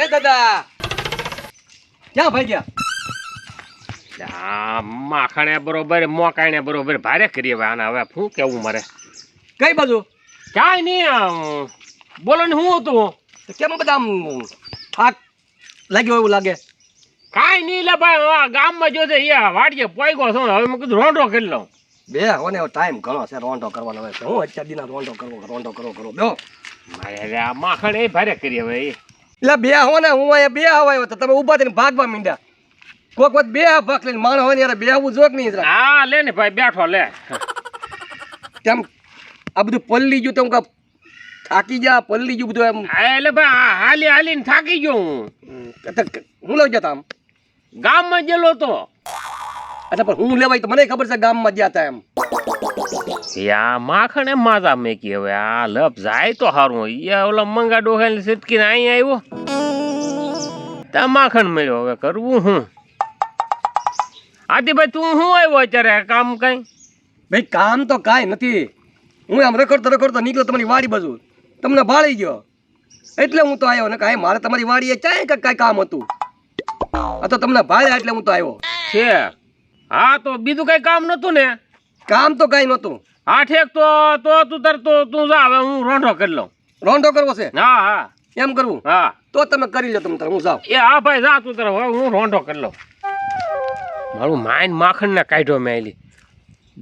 એ દાદા ક્યાં ભાઈ ગયા? આ માખણે બરોબર મોકાઈને બરોબર ભારે કરી હવે આને હવે શું કેવું મારે કઈ બાજુ? કાંઈ નહીં બોલો ને શું હતું તો કેમ બધા આમ થાક લાગ્યો એવું લાગે? કાંઈ નહીં લે ભાઈ ગામમાં જોજે એ વાડીએ પોઈગો છો હવે મેં કીધું રોંઢો કરી લઉં બે હોને ટાઈમ ઘણો છે રોંઢો કરવાનો હોય છે. હું અત્યાર દીના રોંઢો કરો બેહો. મારે આ માખણ એ ભારે કરી હવે એ એટલે બે હો ને હું અહીંયા બે આવ્યો તો તમે ઊભા થઈને ભાગવા માંડ્યા. કોક વખત બે ભાગ લઈને માણસ હોય ને યાર બે આવવું જોક નહીં જરા. હા લે ને ભાઈ બેઠો લે કેમ આ બધું પલ્લી ગયું તો હું થાકી જા પલ્લી ગયું બધું એમ એટલે ભાઈ હાલી હાલીને થાકી ગયો હું લઈ જતા આમ ગામમાં ગયેલો તો એટલે પણ હું લેવાય તો મને ખબર છે ગામમાં ગયા હતા એમ. યા માખણ એમ માતા મેં કી હવે આ લપ જાય તો સારું યા ઓલા મંગા ડોખાને સિટકીને અહીં આવ્યો ત્યાં માખણ મળ્યો હવે કરવું હું આથી ભાઈ તું શું આવ્યો અત્યારે કામ કઈ ભાઈ કામ તો કાંઈ નથી. હું આમ રખડતો નીકળ્યો તમારી વાડી બાજુ તમને ભાળી ગયો એટલે હું તો આવ્યો ને કાંઈ મારે તમારી વાડીએ ચાય કે કાંઈ કામ હતું આ તો તમને ભાળ્યા એટલે હું તો આવ્યો છે. હા તો બીજું કઈ કામ નતું ને? કામ તો કાંઈ નહોતું. હા ઠેક તો તું તાર તો તું જા હવે હું રોંઢો કરી લઉં. રોંઢો કરવો છે? હા હા એમ કરવું? હા તો તમે કરી લો તમે તાર હું જાઉં. એ હા ભાઈ જા તું તાર હવે હું રોંઢો કરી લઉં. મારું માઇન માખણને કાઢ્યો મેં એલી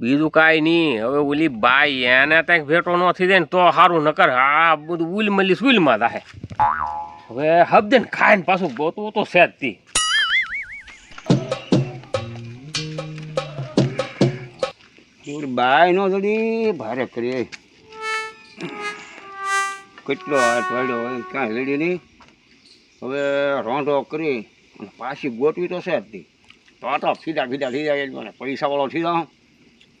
બીજું કાંઈ નહીં. હવે ઓલી બાઈ એને ત્યાં ભેટો ન થઈ જાય ને તો સારું નકર આ બધું ઉલમલી સુલમાં થાય. હવે હબદે ને ખાઈને પાછું ગોતવું તો છે જ તી. બાય નો જડી ભારે કરી કેટલો હાથ વાળ્યો હોય ક્યાંય લડી નહીં. હવે રોંઢો કરી અને પાછી ગોઠવી તો છે જ તી. તો સીધા થઈ જાય મને પૈસાવાળો થઈ જાઉં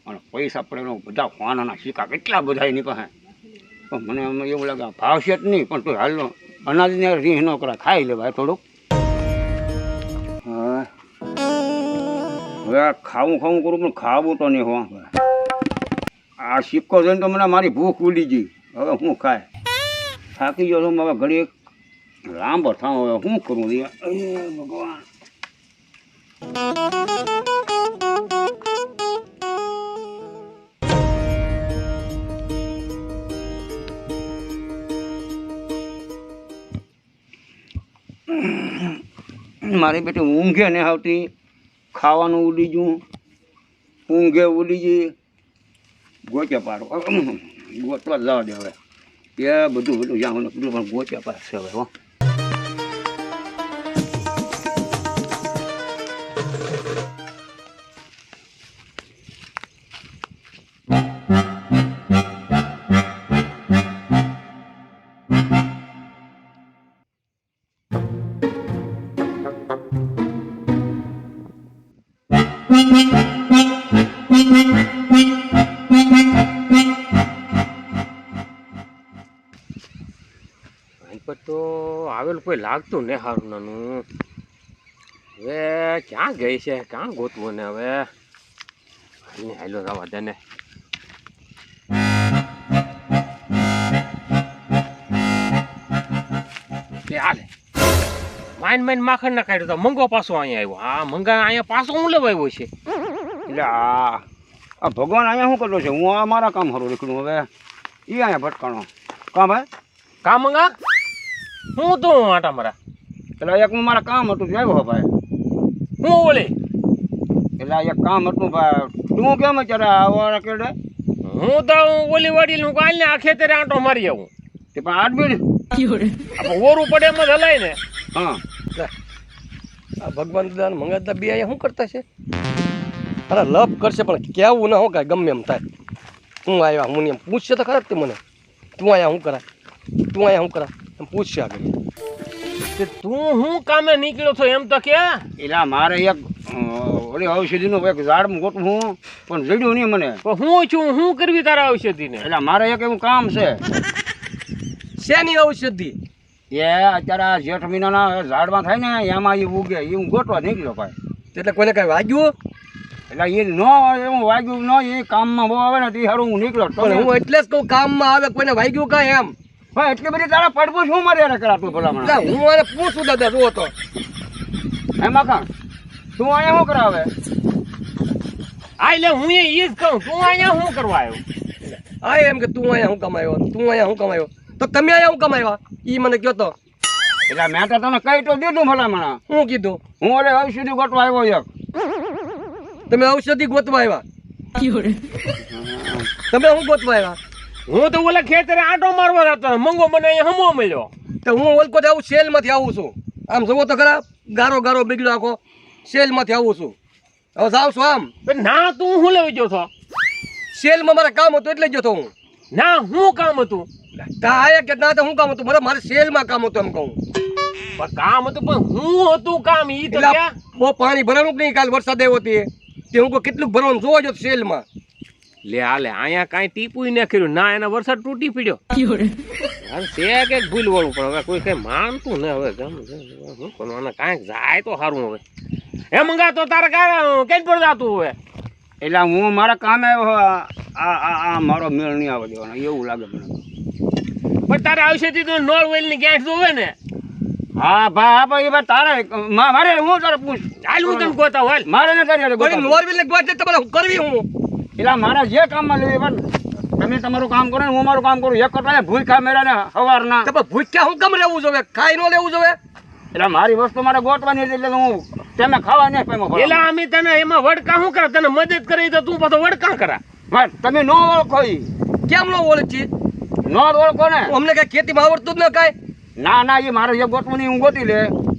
અને પૈસા પડે બધા પાનાના સિક્કા કેટલા બધા એની પાસે. પણ મને એવું લાગે ભાવ છે જ નહીં પણ તો હાલનો અનાજને રીહ ન કરા ખાઈ લેવાય થોડુંક. હા હવે આ ખાવું કરું પણ ખાવું તો નહીં હો. આ સિક્કો જોઈને તો મને મારી ભૂખ ઉડી ગઈ. હવે હું ખાય થાકી ગયો છું. હવે ઘડી લાંબો થાવ હવે શું કરું ભગવાન. મારી બેટી ઊંઘે ને આવતી ખાવાનું ઉડી ગયું ઊંઘે ઉડી ગઈ ગોચે પાડો ગોતવા જવા દે હવે એ બધું જ્યાં બધું પણ ગોચે પાડશે હવે હો. તો આવેલું કોઈ લાગતું ને સારું નાનું. હવે ક્યાં ગઈ છે ક્યાં ગોતવું ને હવે હાલો જવા દે ને. હાલે માઇન માખણ ના કાઢ્યો તો મંગો પાછો અહીંયા આવ્યો. હા મંગા અહીંયા પાછો હું લેવા આવ્યો છે. એટલે આ ભગવાન અહીંયા શું કરતો છે? હું આ મારા કામ સારું નીકળું હવે એ અહીંયા ભટકાણો કામ ભાઈ કા મંગા હું તો આટા મારા એટલે એક મારા કામ હતું ત્યાં આવ્યો ભાઈ. હું બોલે એટલે એક કામ હતું ભાઈ. તું કેમ અત્યારે આવવા કેડે? હું તો ઓલી વાડી નું કાલ ને આ ખેતરે આંટો મારી આવું તે પણ આડબીડ ઓરું પડે એમ જ હલાય ને. હા આ ભગવાન દાદા મંગા દાદા બે અહીંયા શું કરતા છે? અરે લપ કરશે પણ કેવું ના હો કાંઈ ગમે એમ થાય. હું આવ્યા હું એમ પૂછશે તો ખરા જ તે મને તું અહીંયા શું કરા એમ પૂછશે આગળ. તું હું કામે નીકળ્યો છો એમ તો કે? એટલે મારે એક ઓલી ઔષધિનું એક ઝાડ ગોઠવું હું પણ જડ્યું નહીં મને. હું છું હું કરવી તારા ઔષધિ ને? એટલે મારે એક એવું કામ છે. શેની ઔષધિ? એ અત્યારે આ જેઠ મહિનાના ઝાડમાં થાય ને એમાં એ ઉગે એ હું ગોઠવા નીકળ્યો ભાઈ. એટલે કોઈને કાંઈ વાગ્યું? એટલે એ ન એવું વાગ્યું ન એ કામમાં બહુ આવે ને તે સારું હું નીકળ્યો. પણ હું એટલે જ કહું કામમાં આવે કોઈને વાગ્યું કાંઈ એમ? ભાઈ એટલી બધી તારા પડવું શું મારે યાર કરાતું ભલામણ એટલે હું આને પૂછું દાદા જુઓ તો હે માખણ તું અહીંયા શું કરાવે આ એટલે હું એ જ કહું તું અહીંયા શું કરવા આવ્યો આ એમ કે તું અહીંયા હું કમાયો તું અહીંયા હું કમાયો તો તમે અહીંયા હું કમાયો ઈ મને કહો તો એટલે મેં તો તને કહી તો દીધું ભલામણ હું કીધું હું ઓલે ઔષધિ ગોતવા આવ્યો એક તમે ઔષધિ ગોતવા આવ્યા તમે હું ગોતવા આવ્યા હું તો ઓલા ખેતરે આંટો મારવા જતો મંગો મને અહીંયા હમો મળ્યો તો હું ઓલકોટ આવું સેલમાંથી આવું છું આમ જુઓ તો ખરા ગારો ગારો બીગડ્યો આખો સેલમાંથી આવું છું હવે જાઉં છું આમ પણ ના તું હું લેવી ગયો છો સેલમાં મારે કામ હતું એટલે જ જતો હું ના હું કામ હતું તા આયા કે ના તો હું કામ હતું મારે સેલમાં કામ હતું એમ કહું પણ કામ હતું પણ હું હતું કામ ઈ તો એટલે ક્યાં બહુ પાણી ભરવાનું જ નહીં કાલ વરસાદ આવ્યો તે હું કોઈ કેટલું ભરવાનું જોવા જો સેલમાં લે હાલે અહીંયા કાંઈ ટીપુય ન કર્યું ના એના વરસાદ તૂટી પડ્યો હાલ છે કે ભૂલ વાળું પણ હવે કોઈ કઈ માનતું ને હવે શું કરવાનું કાંઈક જાય તો સારું હવે એ મંગા તો તારે કાંઈ કઈ પર જાતું હવે એટલે હું મારા કામે આવ્યો આ મારો મેળ નહીં આવવા દેવાનો એવું લાગે મને પણ તારે આવશે તો નોળ વેલ ની ગેસ જોવે ને હા ભાઈ તારે મારે હું તારે પૂછ હાલ હું તને ગોતા હાલ મારે ને તારી કોઈ ગોતા નોર્વેલ ને ગોતે તમારે હું કરવી હું એટલે મારા જે કામમાં લેવી પણ તમે તમારું કામ કરો ને હું મારું કામ કરું એક કટલા ભૂખા મેળા ને સવારના તો પણ ભૂખ્યા હું કમ લેવું જોવે ખાઈ ન લેવું જોવે એટલે મારી વસ્તુ મારે ગોતવાની હતી એટલે હું તમે ખાવા નહીં પામ્યો એલા અમે તને એમાં વડકા શું કરે તને મદદ કરી તો તું પાછો વડકા કરા તમે ન ઓળખો ઈ કેમ ન ઓળખી ન ઓળખો ને અમને કઈ ખેતીમાં આવડતું જ ન કાંઈ ના ના એ મારે જે ગોતવું નહીં હું ગોતી લે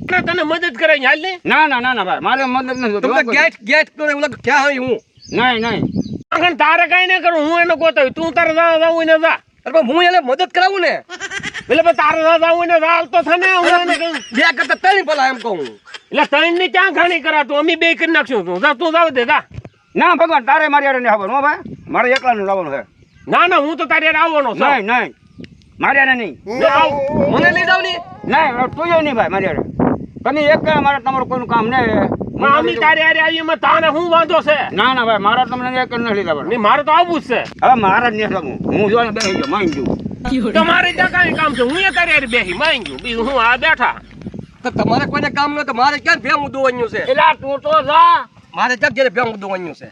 ના તને મદદ કરાય હાલ ને ના ના ના ના ભાઈ મારે મદદ નથી તમે જોતી. ગેટ ગેટ કરે ઓલા ક્યાં હોય હું નહીં નહીં આખણ તારે કઈ નહીં કરું હું એને ગોતાવી તું તારે જાવું ને જા અરે પણ હું એને મદદ કરાવું ને એટલે પણ તારે જાવું ને હાલ તો થને હું એને કહું બે કરતા ત્રણ ભલા એમ કહું એટલે ત્રણ ની ક્યાં ઘાણી કરાતું અમે બે કરી નાખશું તું જા તું જાવ દે જા ના ભગવાન તારે મારી યાર નહીં આવવાનું હો ભાઈ મારે એકલાનું જવાનું છે ના ના હું તો તારે હારે આવવાનો છું નહીં નહીં મારી યાર નહીં જો આવ. મને લઈ જાવ ની નહીં તું નહીં ભાઈ મારી યાર તમે એક મારે તમારું કોઈનું કામ નહીં માં અમે તારે હારે આવીએ એમાં તાને શું વાંધો છે ના ના ભાઈ મારા તમને એક નથી લીધા નહીં મારે તો આવવું જ છે હવે મારા જ નહીં લાગું હું જોઈને બેસી ગયો માની ગયું તમારે ત્યાં કાંઈ કામ છે હું એ તારે હારે બેસી માંગ ગયું બીજું હું આ બેઠા તો તમારે કોઈને કામ ન તો મારે ક્યાં ભેગું દોવાનું છે એટલે તું તો જા મારે ક્યાં ઘરે ભેગું દોવાનું છે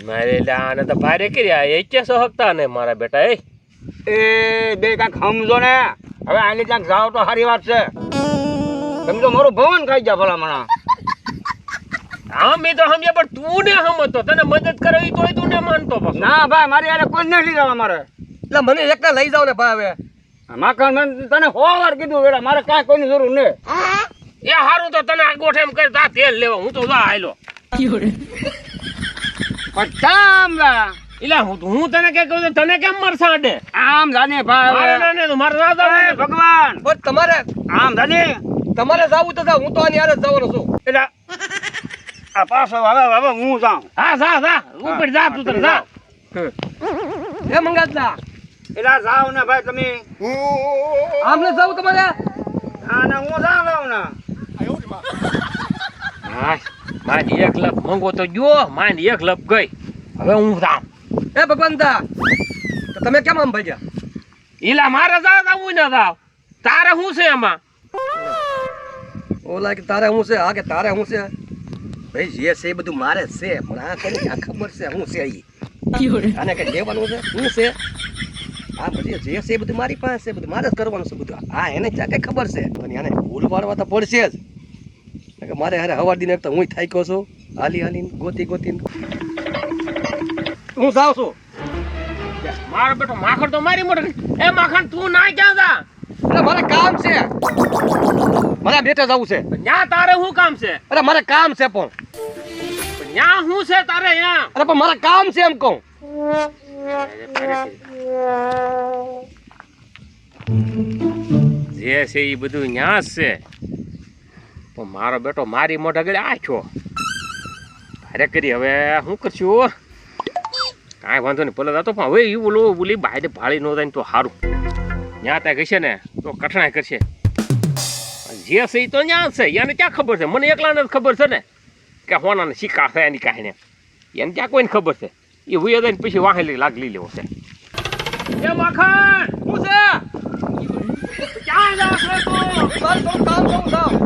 મારે આને તો ભારે કર્યા એ કે સહકતા ને મારા બેટા એ એ બે કાંઈક સમજો ને હવે આની ક્યાંક જાઓ તો સારી વાત છે તમે તો મારું ભવન ખાઈ જા ભલામણા અમે તો સમજ્યા પણ તું ને સમજતો તને મદદ કરાવી તોય તું ને માનતો પાછો ના ભાઈ મારી યાર કોઈ નથી લીધા મારે એટલે મને એકલા લઈ જાવ ને ભાઈ હવે માખણ મેં તને 100 વાર કીધું વેડા મારે કાંઈ કોઈની જરૂર નહીં એ હારું તો તને આ ગોઠ એમ કરી તા તેલ લેવા હું તો જા આયલો પણ કામ જા એટલે હું તને કે કહું છું, તને કેમ મરસા અડે આમ જાને ભાઈ મારે ના ને મારે ના એ જાવું. ભગવાન પણ તમારે આમ જાને તમારે જાવું તો જાવ હું તો આની હારે જ જવાનો છું એટલે આ પાછો હવે હું જાઉં હા જા ઉપર જા તું તને જા એ મંગાતલા એટલે જાઓ ને ભાઈ તમે આમને જાવું તમારે હા ને હું જાઉં ને હા મારી એક લપ મંગો તો જો મારી એક લપ ગઈ હવે હું જાઉં એ ભગવંતા તો તમે કેમ આમ ભાગ્યા ઈલા મારે જાવું ને જાવ તારે શું છે એમાં ઓલા કે તારે હું છે હા કે તારે હું છે ભાઈ જે છે એ બધું મારે જ છે પણ આ કોને ક્યાં ખબર છે હું છે ઈ આને કઈ લેવાનું છે હું છે આ બધી જે છે એ બધું મારી પાસે છે બધું મારે જ કરવાનું છે બધું હા એને ક્યાં કઈ ખબર છે અને આને ભૂલ પાડવા તો પડશે જ કે મારે હારે હવાર દિન તો હું થાક્યો છું હાલી ગોતી હું જાઉં છું મારો બેટો માખણ તો મારી મોટો એ માખણ તું ના ક્યાં જા અરે મારે કામ છે મારે બેટા જવું છે ન્યા તારે શું કામ છે અરે મારે કામ છે પણ ન્યા શું છે તારે ન્યા અરે પણ મારે કામ છે એમ કહું જે છે એ બધું ન્યા જ છે પણ મારો બેટો મારી મોઢા ગળે આછો ભારે કરી હવે શું કરશું કાંઈ વાંધો નહીં પેલા તો પણ હવે એ બોલી બાયને ભાળી ન જાય ને તો સારું ન્યા ત્યાં કહેશે ને તો કઠણાઈ કરશે જે છે એ તો ન્યા જ છે એને ક્યાં ખબર છે મને એકલાને જ ખબર છે ને કે હોનાને શિકાર થાય એની કાંઈ ને એને ક્યાં કોઈને ખબર છે એ વૈયા જાય ને પછી વાહેલી લાગલી લેવો છે એ માખણ હું છે મારે થોડું કામ કરવું છે